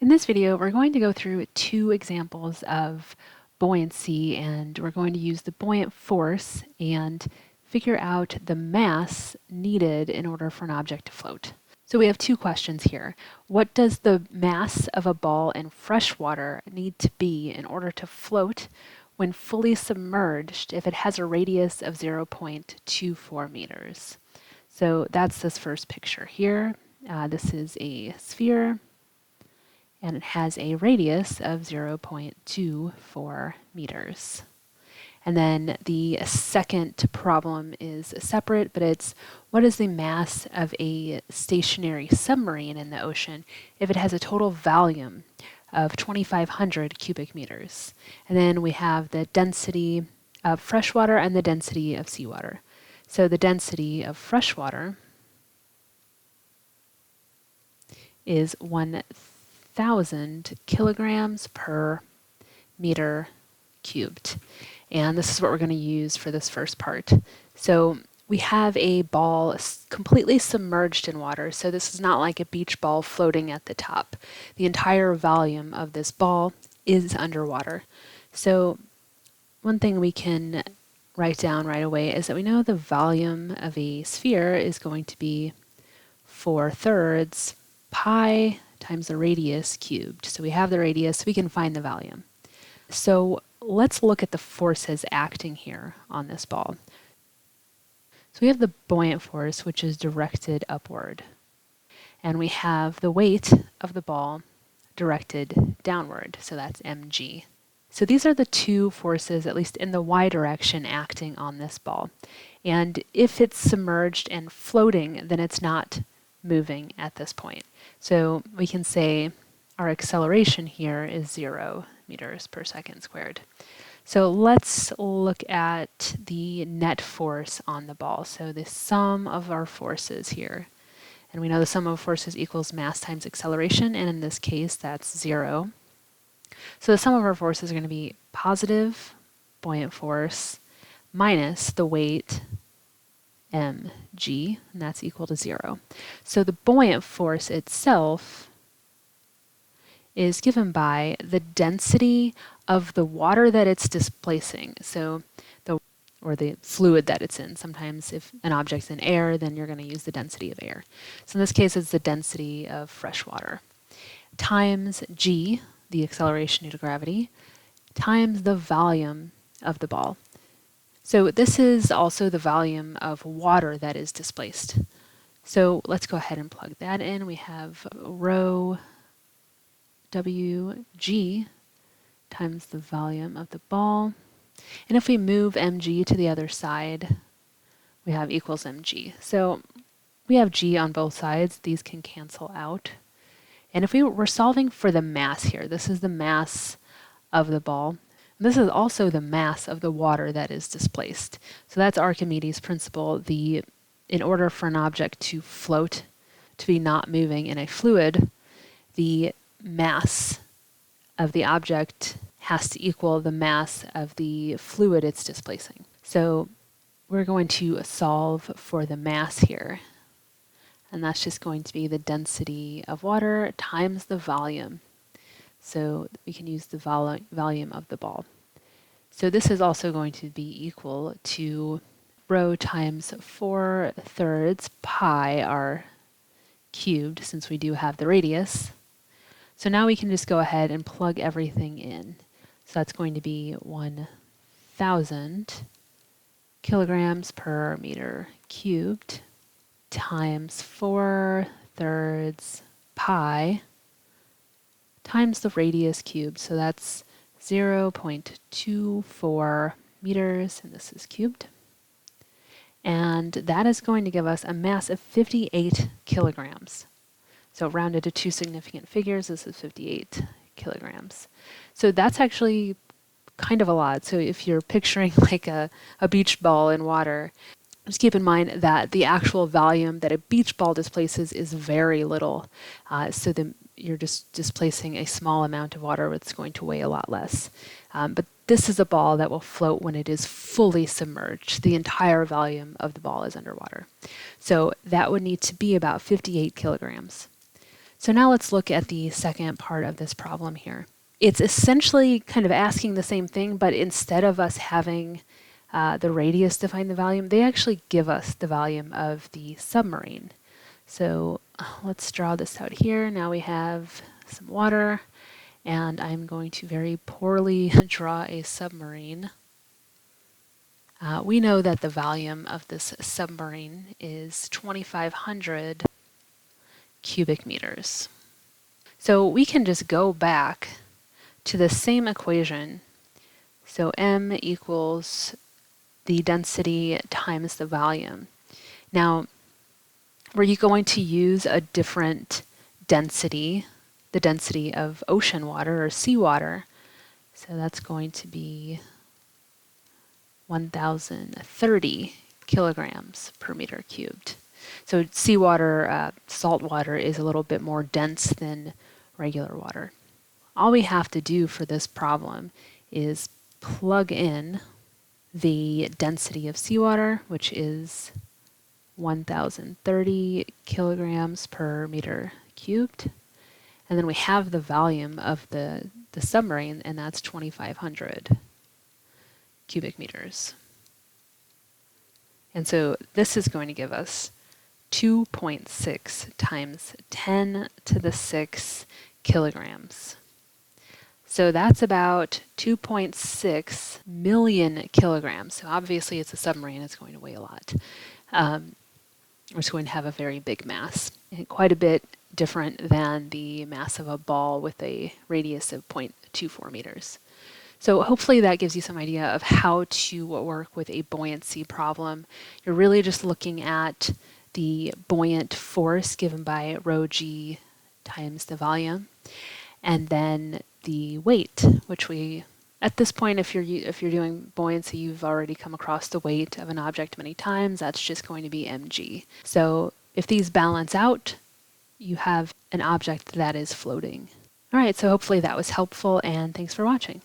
In this video, we're going to go through two examples of buoyancy, and we're going to use the buoyant force and figure out the mass needed in order for an object to float. So we have two questions here. What does the mass of a ball in fresh water need to be in order to float when fully submerged if it has a radius of 0.24 meters? So that's this first picture here. This is a sphere, and it has a radius of 0.24 meters. And then the second problem is separate, but it's what is the mass of a stationary submarine in the ocean if it has a total volume of 2,500 cubic meters. And then we have the density of freshwater and the density of seawater. So the density of freshwater is 1,000 kilograms per meter cubed. And this is what we're going to use for this first part. So we have a ball completely submerged in water. So this is not like a beach ball floating at the top. The entire volume of this ball is underwater. So one thing we can write down right away is that we know the volume of a sphere is going to be 4/3 pi times the radius cubed. So we have the radius, we can find the volume. So let's look at the forces acting here on this ball. So we have the buoyant force, which is directed upward. And we have the weight of the ball directed downward. So that's mg. So these are the two forces, at least in the y direction, acting on this ball. And if it's submerged and floating, then it's not moving at this point. So we can say our acceleration here is 0 meters per second squared. So let's look at the net force on the ball. So the sum of our forces here. And we know the sum of forces equals mass times acceleration, and in this case that's 0. So the sum of our forces are going to be positive buoyant force minus the weight mg, and that's equal to 0. So the buoyant force itself is given by the density of the water that it's displacing. So the fluid that it's in. Sometimes if an object's in air, then you're going to use the density of air. So in this case, it's the density of fresh water times g, the acceleration due to gravity, times the volume of the ball. So this is also the volume of water that is displaced. So let's go ahead and plug that in. We have rho wg times the volume of the ball. And if we move mg to the other side, we have equals mg. So we have g on both sides. These can cancel out. And if we're solving for the mass here, this is the mass of the ball. This is also the mass of the water that is displaced. So that's Archimedes' principle. In order for an object to float, to be not moving in a fluid, the mass of the object has to equal the mass of the fluid it's displacing. So we're going to solve for the mass here. And that's just going to be the density of water times the volume. So we can use the volume of the ball. So this is also going to be equal to rho times 4/3 pi r cubed, since we do have the radius. So now we can just go ahead and plug everything in. So that's going to be 1,000 kilograms per meter cubed times 4/3 pi times the radius cubed. So that's 0.24 meters, and this is cubed. And that is going to give us a mass of 58 kilograms. So rounded to two significant figures, this is 58 kilograms. So that's actually kind of a lot. So if you're picturing like a beach ball in water, just keep in mind that the actual volume that a beach ball displaces is very little. So you're just displacing a small amount of water that's going to weigh a lot less. But this is a ball that will float when it is fully submerged. The entire volume of the ball is underwater. So that would need to be about 58 kilograms. So now let's look at the second part of this problem here. It's essentially kind of asking the same thing, but instead of us having the radius define the volume, they actually give us the volume of the submarine. So let's draw this out here. Now we have some water, and I'm going to very poorly draw a submarine. We know that the volume of this submarine is 2,500 cubic meters. So we can just go back to the same equation. So m equals the density times the volume. Now, were you going to use a different density, the density of ocean water or seawater? So that's going to be 1,030 kilograms per meter cubed. So seawater, salt water, is a little bit more dense than regular water. All we have to do for this problem is plug in the density of seawater, which is 1,030 kilograms per meter cubed. And then we have the volume of the submarine, and that's 2,500 cubic meters. And so this is going to give us 2.6 times 10 to the 6 kilograms. So that's about 2.6 million kilograms. So obviously it's a submarine, it's going to weigh a lot. It's going to have a very big mass, and quite a bit different than the mass of a ball with a radius of 0.24 meters. So hopefully that gives you some idea of how to work with a buoyancy problem. You're really just looking at the buoyant force given by rho g times the volume, and then the weight, which we, at this point, if you're doing buoyancy, you've already come across the weight of an object many times. That's just going to be mg. So if these balance out, you have an object that is floating. All right, so hopefully that was helpful, and thanks for watching.